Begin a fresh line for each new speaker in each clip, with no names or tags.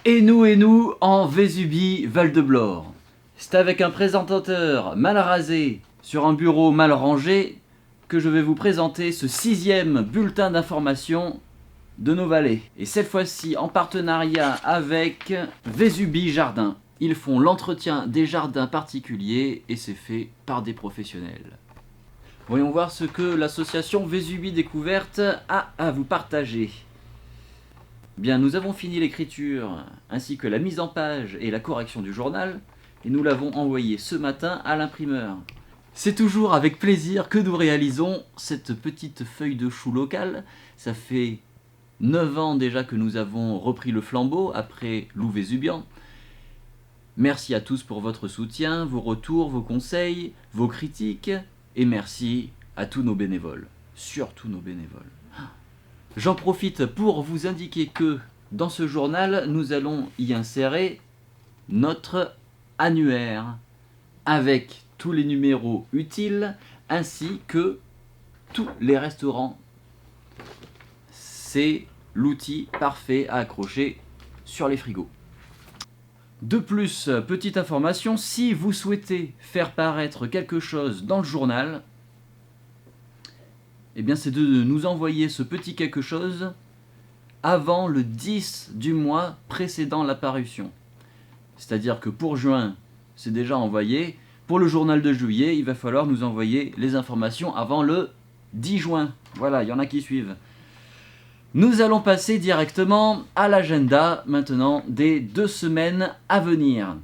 Et nous, en Vésubie, Val-de-Blore. C'est avec un présentateur mal rasé sur un bureau mal rangé que je vais vous présenter ce 6e bulletin d'information de nos vallées. Et cette fois-ci en partenariat avec Vésubie Jardin. Ils font l'entretien des jardins particuliers et c'est fait par des professionnels. Voyons voir ce que l'association Vésubie Découverte a à vous partager. Bien, nous avons fini l'écriture ainsi que la mise en page et la correction du journal et nous l'avons envoyé ce matin à l'imprimeur. C'est toujours avec plaisir que nous réalisons cette petite feuille de chou locale. Ça fait 9 ans déjà que nous avons repris le flambeau après Loup Vésubian. Merci à tous pour votre soutien, vos retours, vos conseils, vos critiques et merci à tous nos bénévoles, surtout nos bénévoles. J'en profite pour vous indiquer que dans ce journal, nous allons y insérer notre annuaire avec tous les numéros utiles ainsi que tous les restaurants. C'est l'outil parfait à accrocher sur les frigos. De plus, petite information, si vous souhaitez faire paraître quelque chose dans le journal, eh bien c'est de nous envoyer ce petit quelque chose avant le 10 du mois précédant la parution. C'est-à-dire que pour juin, c'est déjà envoyé. Pour le journal de juillet, il va falloir nous envoyer les informations avant le 10 juin. Voilà, il y en a qui suivent. Nous allons passer directement à l'agenda maintenant des 2 semaines à venir.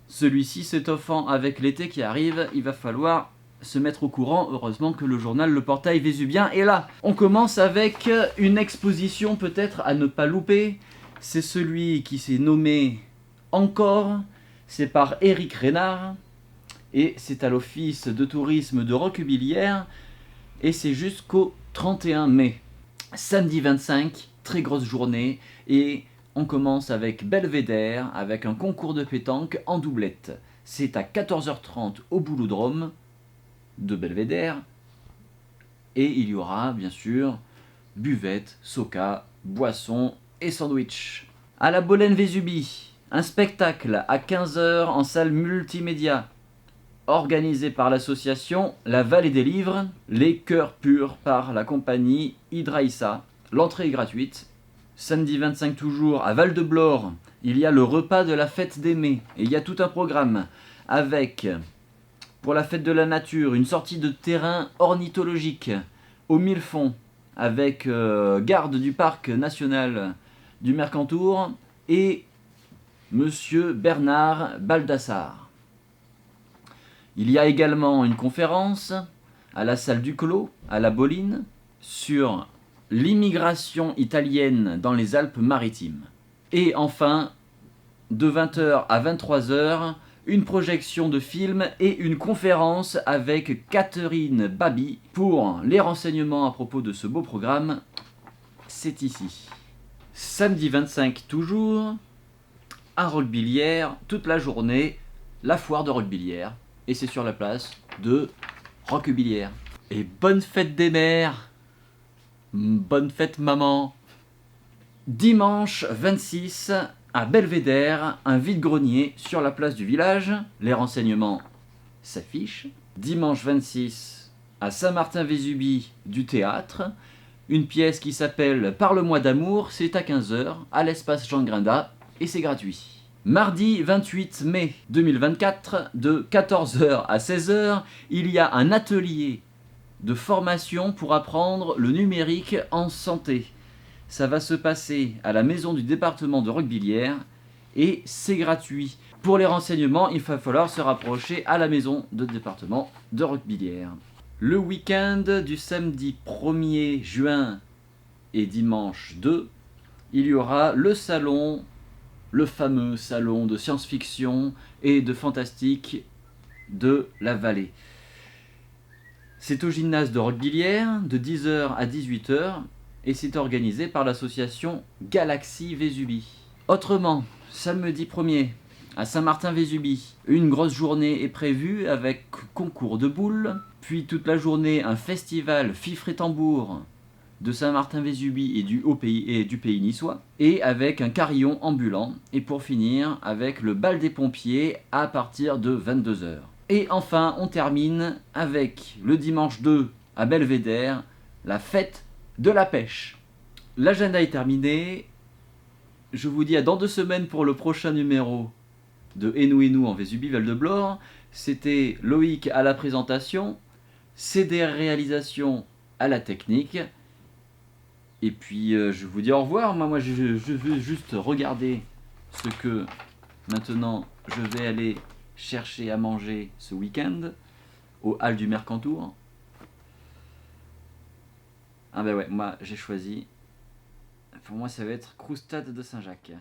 Celui-ci s'étoffant avec l'été qui arrive, il va falloir se mettre au courant. Heureusement que le journal Le Portail Vésubien est là. On commence avec une exposition peut-être à ne pas louper. C'est celui qui s'est nommé Encore. C'est par Éric Reynard et c'est à l'office de tourisme de Roquebillière et c'est jusqu'au 31 mai. Samedi 25, très grosse journée et on commence avec Belvédère avec un concours de pétanque en doublette. C'est à 14h30 au Boulodrome de Belvédère et il y aura bien sûr buvette, soca, boisson et sandwich. À la Bolène-Vésubie, un spectacle à 15h en salle multimédia organisé par l'association La Vallée des Livres, Les Cœurs Purs par la compagnie Hydraïssa. L'entrée est gratuite. Samedi 25 toujours à Val-de-Blore, il y a le repas de la fête des Mets et il y a tout un programme avec pour la fête de la nature une sortie de terrain ornithologique au Millefonds avec garde du parc national du Mercantour et Monsieur Bernard Baldassar. Il y a également une conférence à la salle du Clos, à la Boline, sur l'immigration italienne dans les Alpes-Maritimes. Et enfin, de 20h à 23h, une projection de film et une conférence avec Catherine Babi. Pour les renseignements à propos de ce beau programme, c'est ici. Samedi 25 toujours, à Roquebillière, toute la journée, la foire de Roquebillière. Et c'est sur la place de Roquebillière. Et bonne fête des mères. Bonne fête maman. Dimanche 26 à Belvédère, un vide-grenier sur la place du village. Les renseignements s'affichent. Dimanche 26 à Saint-Martin-Vésubie du théâtre. Une pièce qui s'appelle Parle-moi d'amour, c'est à 15h à l'espace Jean Grinda et c'est gratuit. Mardi 28 mai 2024, de 14h à 16h, il y a un atelier de formation pour apprendre le numérique en santé. Ça va se passer à la maison du département de Roquebillière et c'est gratuit. Pour les renseignements, il va falloir se rapprocher à la maison de département de Roquebillière. Le week-end du samedi 1er juin et dimanche 2, il y aura le fameux salon de science-fiction et de fantastique de la vallée. C'est au gymnase de Roquebillière de 10h à 18h et c'est organisé par l'association Galaxie Vésubie. Autrement, samedi 1er à Saint-Martin-Vésubie, une grosse journée est prévue avec concours de boules, puis toute la journée un festival fifre et tambour de Saint-Martin-Vésubie et du pays niçois, et avec un carillon ambulant, et pour finir avec le bal des pompiers à partir de 22 h. Et enfin, on termine avec le dimanche 2 à Belvédère, la fête de la pêche. L'agenda est terminé. Je vous dis à dans 2 semaines pour le prochain numéro de Enou en Vésubie Val de Blore. C'était Loïc à la présentation, CDR réalisation à la technique. Et puis je vous dis au revoir. Moi je veux juste regarder ce que maintenant je vais aller chercher à manger ce week-end au Halles du Mercantour. Ah ben ouais, moi j'ai choisi. Pour moi ça va être croustade de Saint-Jacques.